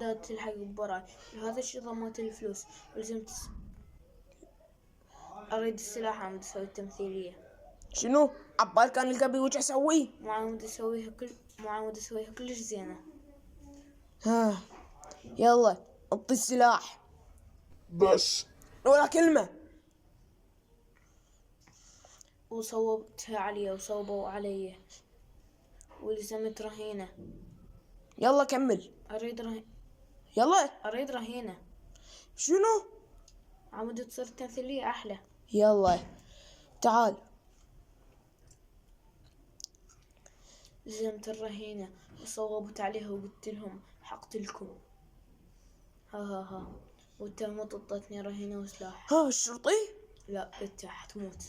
تلحق بوراي، هذا الشي ضمنت الفلوس ولزمت أريد السلاح. عم أسوي التمثيلية. شنو؟ عبال كان القبي وش أسوي؟ مو عاود أسويها كلش زينة. ها يلا أعطي السلاح بس ولا كلمة. وصوبتها علي وصوبوا علي ولزمت رهينة. يلا كمل. يلا. أريد رهينة. شنو؟ عمود تصير التمثيلية أحلى. يلا تعال. لزمت الرهينة وصوبت عليها وقلت لهم حقتلكم. ها وانت ما ططتني رهينة وسلاح. ها الشرطي؟ لا انت حتموت.